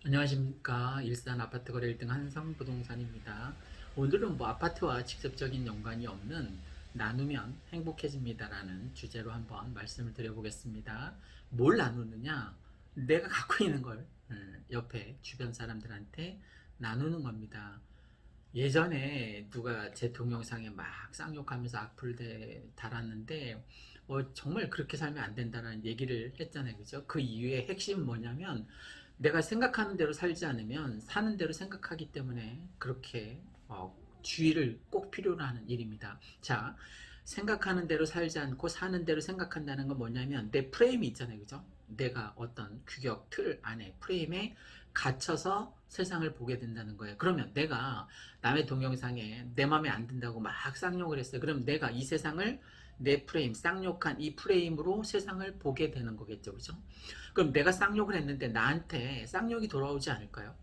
안녕하십니까. 일산 아파트 거래 1등 한성부동산입니다. 오늘은 뭐 아파트와 직접적인 연관이 없는 나누면 행복해집니다라는 주제로 한번 말씀을 드려보겠습니다. 뭘 나누느냐? 내가 갖고 있는 걸 옆에 주변 사람들한테 나누는 겁니다. 예전에 누가 제 동영상에 막 쌍욕하면서 악플 달았는데 정말 그렇게 살면 안 된다는 얘기를 했잖아요. 그죠? 그 이유의 핵심은 뭐냐면 내가 생각하는 대로 살지 않으면 사는 대로 생각하기 때문에 그렇게 주의를 꼭 필요로 하는 일입니다. 자, 생각하는 대로 살지 않고 사는 대로 생각한다는 건 뭐냐면 내 프레임이 있잖아요. 그죠? 내가 어떤 규격, 틀 안에 프레임에 갇혀서 세상을 보게 된다는 거예요. 그러면 내가 남의 동영상에 내 마음에 안 든다고 막 쌍욕을 했어요. 그럼 내가 이 세상을 내 프레임, 쌍욕한 이 프레임으로 세상을 보게 되는 거겠죠. 그죠? 그럼 내가 쌍욕을 했는데 나한테 쌍욕이 돌아오지 않을까요?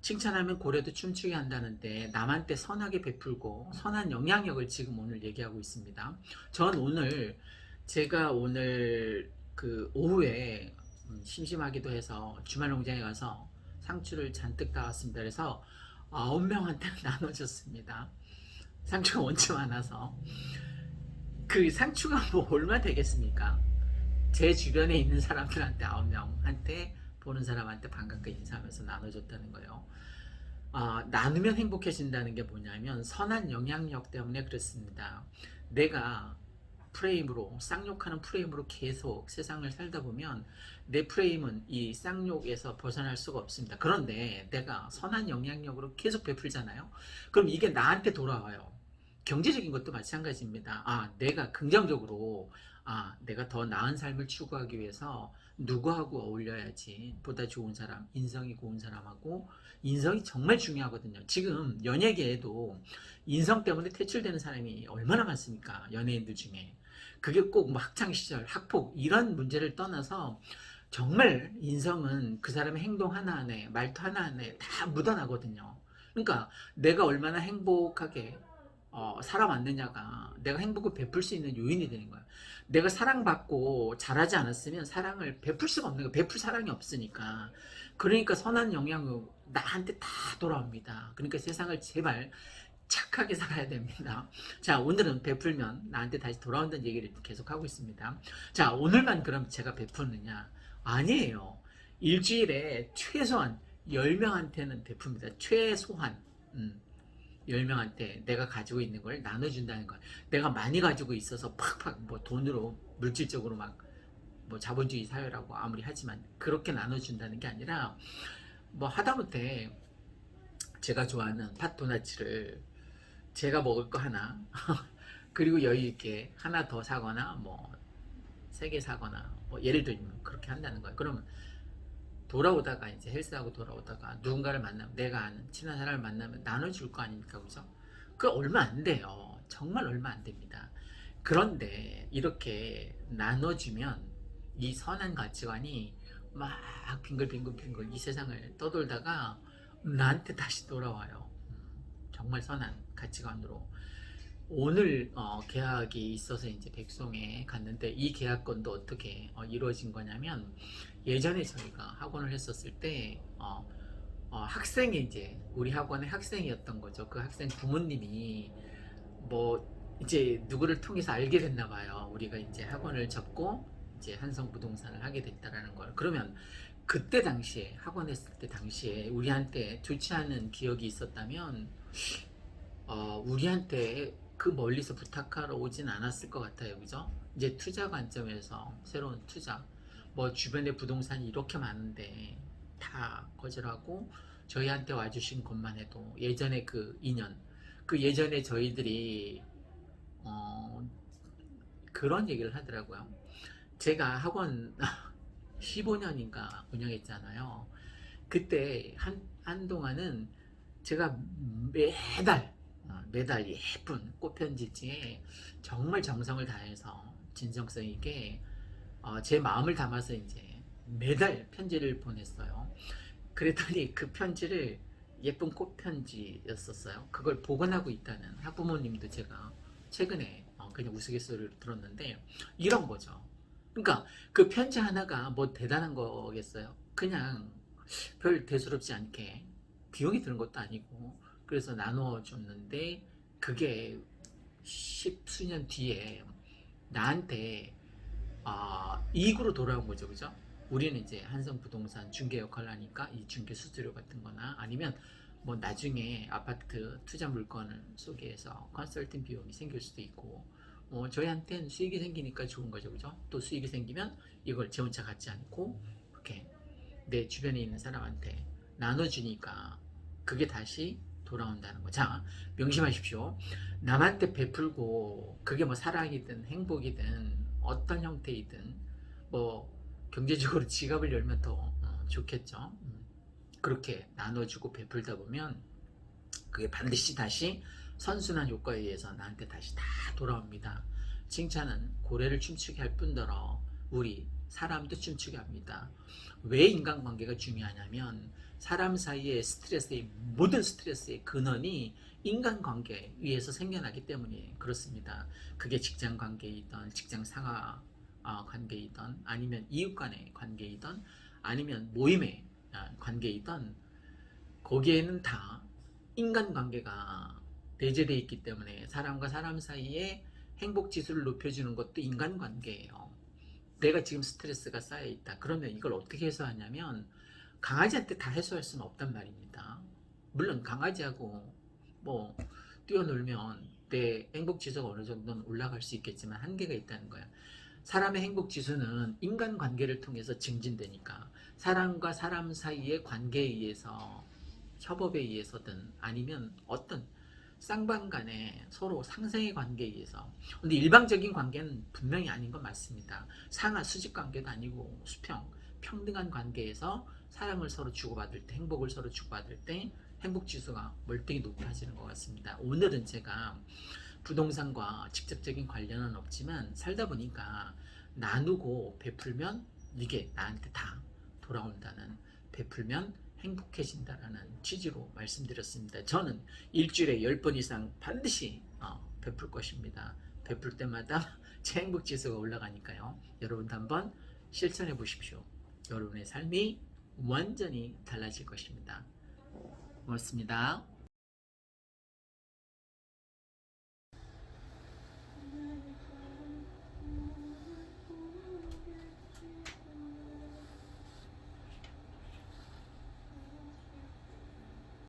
칭찬하면 고래도 춤추게 한다는데 남한테 선하게 베풀고 선한 영향력을 지금 오늘 얘기하고 있습니다. 전 오늘 제가 오늘 그 오후에 심심하기도 해서 주말 농장에 가서 상추를 잔뜩 따왔습니다. 그래서 9명한테 나눠줬습니다. 상추가 원체 많아서. 그 상추가 뭐 얼마 되겠습니까? 제 주변에 있는 사람들한테 9명한테 보는 사람한테 반갑게 인사하면서 나눠줬다는 거예요. 나누면 행복해진다는 게 뭐냐면 선한 영향력 때문에 그렇습니다. 내가 프레임으로 쌍욕하는 프레임으로 계속 세상을 살다 보면 내 프레임은 이 쌍욕에서 벗어날 수가 없습니다. 그런데 내가 선한 영향력으로 계속 베풀잖아요. 그럼 이게 나한테 돌아와요. 경제적인 것도 마찬가지입니다. 내가 긍정적으로 내가 더 나은 삶을 추구하기 위해서 누구하고 어울려야지 보다 좋은 사람, 인성이 고운 사람하고 인성이 정말 중요하거든요. 지금 연예계에도 인성 때문에 퇴출되는 사람이 얼마나 많습니까? 연예인들 중에. 그게 꼭 학창 시절, 학폭 이런 문제를 떠나서 정말 인성은 그 사람의 행동 하나하나에 말투 하나하나에 다 묻어나거든요. 그러니까 내가 얼마나 행복하게 살아왔느냐가 내가 행복을 베풀 수 있는 요인이 되는 거야. 내가 사랑받고 잘하지 않았으면 사랑을 베풀 수가 없는 거야. 베풀 사랑이 없으니까. 그러니까 선한 영향은 나한테 다 돌아옵니다. 그러니까 세상을 제발 착하게 살아야 됩니다. 자, 오늘은 베풀면 나한테 다시 돌아온다는 얘기를 계속 하고 있습니다. 자, 오늘만 그럼 제가 베푸느냐? 아니에요. 일주일에 최소한 10명한테는 베풉니다. 최소한. 10명한테 내가 가지고 있는 걸 나눠준다는 거야. 내가 많이 가지고 있어서 팍팍 뭐 돈으로 물질적으로 막 뭐 자본주의 사회라고 아무리 하지만 그렇게 나눠준다는 게 아니라 뭐 하다못해 제가 좋아하는 팥도나츠를 제가 먹을 거 하나 그리고 여유 있게 하나 더 사거나 뭐 3개 사거나 뭐 예를 들면 그렇게 한다는 거예요. 그러면 돌아오다가 이제 헬스하고 돌아오다가 누군가를 만나면 내가 아는 친한 사람을 만나면 나눠줄 거 아닙니까? 그죠? 그 얼마 안 돼요. 정말 얼마 안 됩니다. 그런데 이렇게 나눠주면 이 선한 가치관이 막 빙글빙글 이 세상을 떠돌다가 나한테 다시 돌아와요. 정말 선한 가치관으로. 오늘 계약이 있어서 이제 백송에 갔는데 이 계약건도 어떻게 이루어진 거냐면 예전에 저희가 학원을 했었을 때 학생이 이제 우리 학원의 학생이었던 거죠. 그 학생 부모님이 뭐 이제 누구를 통해서 알게 됐나 봐요. 우리가 이제 학원을 접고 이제 한성부동산을 하게 됐다라는 걸. 그러면 그때 당시에 학원 했을 때 당시에 우리한테 좋지 않은 기억이 있었다면 우리한테 그 멀리서 부탁하러 오진 않았을 것 같아요. 그죠? 이제 투자 관점에서 새로운 투자, 뭐 주변에 부동산이 이렇게 많은데 다 거절하고 저희한테 와주신 것만 해도 예전에 그 인연, 그 예전에 저희들이 어, 그런 얘기를 하더라고요. 제가 학원 15년인가 운영했잖아요. 그때 한동안은 제가 매달 예쁜 꽃편지지에 정말 정성을 다해서 진정성 있게 제 마음을 담아서 이제 매달 편지를 보냈어요. 그랬더니 그 편지를 예쁜 꽃편지였었어요. 그걸 복원하고 있다는 학부모님도 제가 최근에 그냥 우스갯소리를 들었는데 이런 거죠. 그러니까 그 편지 하나가 뭐 대단한 거겠어요. 그냥 별 대수롭지 않게 비용이 드는 것도 아니고 그래서 나눠줬는데 그게 십수년 뒤에 나한테 이익으로 돌아온 거죠, 그죠? 우리는 이제 한성부동산 중개 역할을 하니까 이 중개 수수료 같은 거나 아니면 뭐 나중에 아파트 투자 물건을 소개해서 컨설팅 비용이 생길 수도 있고 저희한테는 수익이 생기니까 좋은 거죠, 그죠? 또 수익이 생기면 이걸 제 혼자 갖지 않고 이렇게 내 주변에 있는 사람한테 나눠주니까 그게 다시 돌아온다는 거. 자, 명심하십시오. 남한테 베풀고 그게 뭐 사랑이든 행복이든 어떤 형태이든 뭐 경제적으로 지갑을 열면 더 좋겠죠. 그렇게 나눠주고 베풀다 보면 그게 반드시 다시 선순환 효과에 의해서 나한테 다시 다 돌아옵니다. 칭찬은 고래를 춤추게 할 뿐더러 우리 사람도 춤추게 합니다. 왜 인간관계가 중요하냐면 사람 사이의 스트레스의 모든 스트레스의 근원이 인간관계 위에서 생겨나기 때문에 그렇습니다. 그게 직장 관계이든 직장 상하 관계이든 아니면 이웃 간의 관계이든 아니면 모임의 관계이든 거기에는 다 인간관계가 내재되어 있기 때문에 사람과 사람 사이에 행복지수를 높여주는 것도 인간관계예요. 내가 지금 스트레스가 쌓여있다. 그러면 이걸 어떻게 해소하냐면 강아지한테 다 해소할 수는 없단 말입니다. 물론 강아지하고 뭐 뛰어놀면 내 행복지수가 어느 정도는 올라갈 수 있겠지만 한계가 있다는 거야. 사람의 행복지수는 인간관계를 통해서 증진되니까 사람과 사람 사이의 관계에 의해서 협업에 의해서든 아니면 어떤 쌍방간에 서로 상생의 관계에 의해서 근데 일방적인 관계는 분명히 아닌 건 맞습니다. 상하 수직 관계도 아니고 수평 평등한 관계에서 사랑을 서로 주고받을 때 행복을 서로 주고받을 때 행복지수가 멀쩡히 높아지는 것 같습니다. 오늘은 제가 부동산과 직접적인 관련은 없지만 살다 보니까 나누고 베풀면 이게 나한테 다 돌아온다는 베풀면 행복해진다라는 취지로 말씀드렸습니다. 저는 일주일에 10번 이상 반드시 베풀 것입니다. 베풀 때마다 제 행복지수가 올라가니까요. 여러분도 한번 실천해 보십시오. 여러분의 삶이 완전히 달라질 것입니다. 고맙습니다.